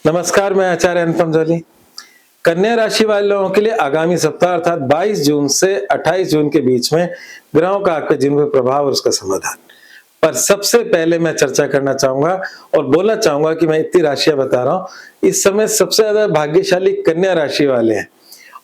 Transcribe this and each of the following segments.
नमस्कार, मैं आचार्य अनुपम जोली। कन्या राशि वाले लोगों के लिए आगामी सप्ताह अर्थात 22 जून से 28 जून के बीच में ग्रहों का आपके जीवन पर प्रभाव और उसका समाधान। पर सबसे पहले मैं चर्चा करना चाहूंगा और बोलना चाहूंगा कि मैं इतनी राशियां बता रहा हूं, इस समय सबसे ज्यादा भाग्यशाली कन्या राशि वाले हैं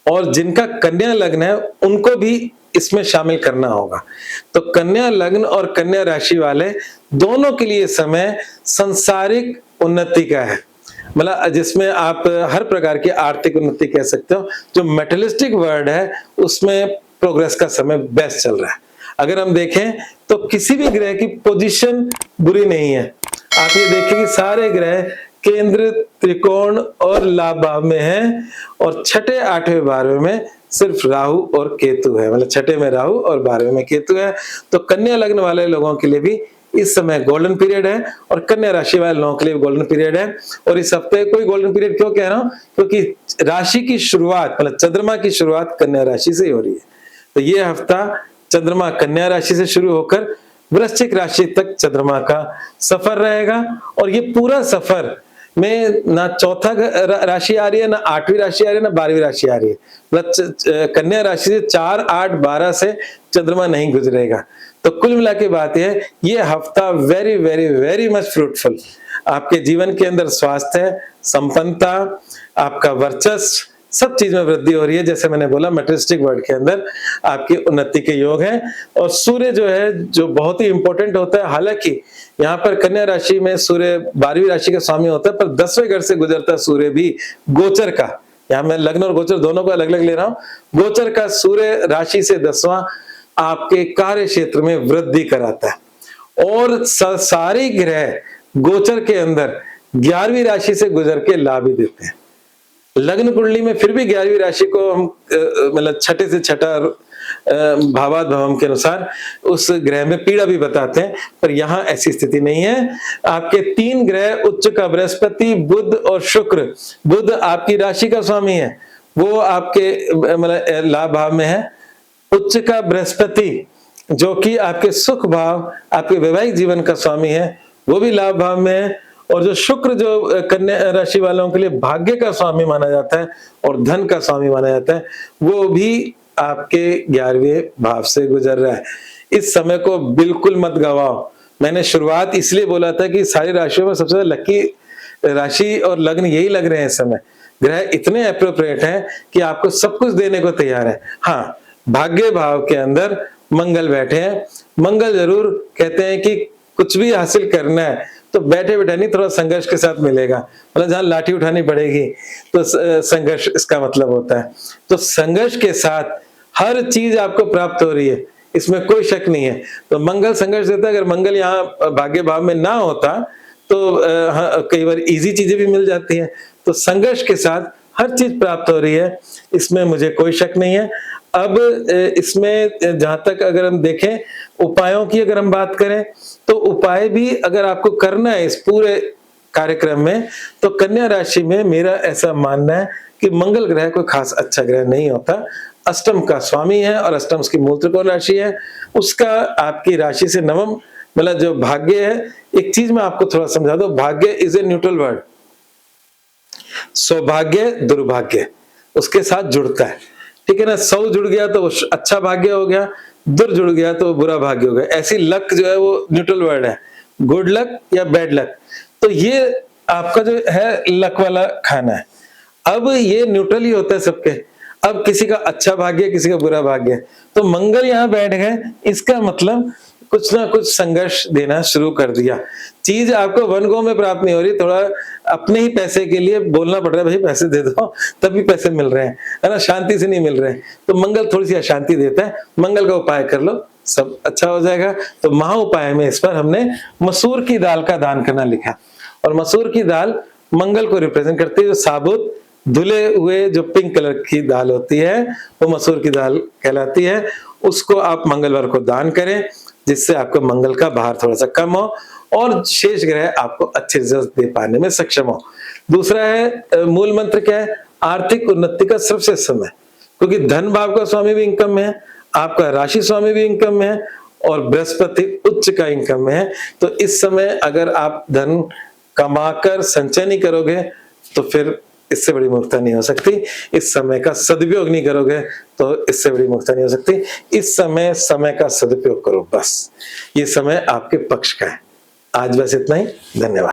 और जिनका कन्या लग्न है उनको भी इसमें शामिल करना होगा। तो कन्या लग्न और कन्या राशि वाले दोनों के लिए समय सांसारिक उन्नति का है, मतलब जिसमें आप हर प्रकार की आर्थिक उन्नति कह सकते हो। जो मेटेरियलिस्टिक वर्ड है उसमें प्रोग्रेस का समय बेस्ट चल रहा है। अगर हम देखें तो किसी भी ग्रह की पोजीशन बुरी नहीं है। आप ये देखें कि सारे ग्रह केंद्र, त्रिकोण और लाभ भाव में हैं और छठे, आठवें, 12वें में सिर्फ राहु और केतु है, मतलब छठे में राहु और 12वें में केतु है। तो कन्या लग्न वाले लोगों के लिए भी इस समय गोल्डन पीरियड है और कन्या राशि वाले लोगों के लिए गोल्डन पीरियड है। और इस हफ्ते कोई गोल्डन पीरियड क्यों कह रहा हूं, क्योंकि राशि की शुरुआत, मतलब चंद्रमा की शुरुआत कन्या राशि से ही हो रही है। तो ये हफ्ता चंद्रमा कन्या राशि से शुरू होकर वृश्चिक राशि तक चंद्रमा का सफर रहेगा और ये पूरा सफर में ना चौथा राशि आ रही है, ना आठवीं राशि आ रही है, ना 12वीं राशि आ रही है। मतलब कन्या राशि से 4, 8, 12 से चंद्रमा नहीं गुजरेगा। तो कुल मिला के बात है, ये हफ्ता very very very much fruitful. आपके जीवन के अंदर स्वास्थ्य, संपन्नता, आपका वर्चस्व, सब चीज में वृद्धि हो रही है। जैसे मैंने बोला, मेटेरियलिस्टिक वर्ल्ड के अंदर आपकी उन्नति के योग हैं। और सूर्य जो है, जो बहुत ही इंपॉर्टेंट होता है, हालांकि यहाँ पर कन्या राशि में सूर्य 12वीं राशि का स्वामी होता है, पर 10वें घर से गुजरता सूर्य भी गोचर का, यहाँ मैं लग्न और गोचर दोनों को अलग अलग ले रहा हूं। गोचर का सूर्य राशि से 10वां आपके कार्य क्षेत्र में वृद्धि कराता है और सारे ग्रह गोचर के अंदर 11वीं राशि से गुजर के लाभ ही देते हैं। लग्न कुंडली में फिर भी 11वीं राशि को हम मतलब छठे से छठा भावात भवम के अनुसार उस ग्रह में पीड़ा भी बताते हैं, पर यहाँ ऐसी स्थिति नहीं है। आपके 3 ग्रह उच्च का बृहस्पति, बुध और शुक्र। बुध आपकी राशि का स्वामी है, वो आपके मतलब लाभ भाव में है। उच्च का बृहस्पति जो कि आपके सुख भाव, आपके वैवाहिक जीवन का स्वामी है, वो भी लाभ भाव में है। और जो शुक्र, जो कन्या राशि वालों के लिए भाग्य का स्वामी माना जाता है और धन का स्वामी माना जाता है, वो भी आपके 11वें भाव से गुजर रहा है। इस समय को बिल्कुल मत गवाओ। मैंने शुरुआत इसलिए बोला था कि सारी राशियों में सबसे लकी राशि और लग्न यही लग रहे हैं इस समय। ग्रह इतने अप्रोप्रिएट हैं कि आपको सब कुछ देने को तैयार है। हाँ, भाग्य भाव के अंदर मंगल बैठे हैं। मंगल जरूर कहते हैं कि कुछ भी हासिल करना है तो बैठे बैठे नहीं, थोड़ा संघर्ष के साथ मिलेगा। मतलब जहां लाठी उठानी पड़ेगी तो संघर्ष इसका मतलब होता है। तो संघर्ष के साथ हर चीज आपको प्राप्त हो रही है, इसमें कोई शक नहीं है। तो मंगल संघर्ष देता है। अगर मंगल यहाँ भाग्य भाव में ना होता तो कई बार इजी चीजें भी मिल जाती हैं। तो संघर्ष के साथ हर चीज प्राप्त हो रही है, इसमें मुझे कोई शक नहीं है। अब इसमें जहां तक अगर हम देखें उपायों की, अगर हम बात करें तो उपाय भी अगर आपको करना है इस पूरे कार्यक्रम में, तो कन्या राशि में मेरा ऐसा मानना है कि मंगल ग्रह कोई खास अच्छा ग्रह नहीं होता। अष्टम का स्वामी है और अष्टम उसकी मूल त्रिकोण राशि है। उसका आपकी राशि से नवम, मतलब जो भाग्य है, एक चीज मैं आपको थोड़ा समझा दो, भाग्य इज ए न्यूट्रल वर्ड। सौभाग्य दुर्भाग्य उसके साथ जुड़ता है, ठीक है ना। सौ जुड़ गया तो अच्छा भाग्य हो गया, दुर जुड़ गया तो बुरा भाग्य हो गया। ऐसी लक जो है वो न्यूट्रल वर्ड है, गुड लक या बैड लक। तो ये आपका जो है लक वाला खाना है। अब ये न्यूट्रल ही होता है सबके। अब किसी का अच्छा भाग्य, किसी का बुरा भाग्य, तो मंगल यहाँ बैठ गए, इसका मतलब कुछ ना कुछ संघर्ष देना शुरू कर दिया। चीज आपको वन गो में प्राप्त नहीं हो रही, थोड़ा अपने ही पैसे के लिए बोलना पड़ रहा है, भाई पैसे दे दो, तभी पैसे मिल रहे हैं, है ना, शांति से नहीं मिल रहे हैं। तो मंगल थोड़ी सी अशांति देता है। मंगल का उपाय कर लो, सब अच्छा हो जाएगा। तो महा उपाय में इस पर हमने मसूर की दाल का दान करना लिखा। और मसूर की दाल मंगल को रिप्रेजेंट करती है। जो साबुत धुले हुए जो पिंक कलर की दाल होती है वो मसूर की दाल कहलाती है। उसको आप मंगलवार को दान करें, जिससे आपको मंगल का भार थोड़ा सा कम हो और शेष ग्रह आपको अच्छे रिजल्ट दे पाने में सक्षम हो। दूसरा है, मूल मंत्र क्या है, आर्थिक उन्नति का सर्वश्रेष्ठ समय, क्योंकि धन भाव का स्वामी भी इनकम में है, आपका राशि स्वामी भी इनकम में है और बृहस्पति उच्च का इनकम में है। तो इस समय अगर आप धन कमाकर संचय नहीं करोगे तो फिर इससे बड़ी मूर्खता नहीं हो सकती। इस समय का सदुपयोग नहीं करोगे तो इससे बड़ी मूर्खता नहीं हो सकती। इस समय का सदुपयोग करो, बस ये समय आपके पक्ष का है। आज बस इतना ही, धन्यवाद।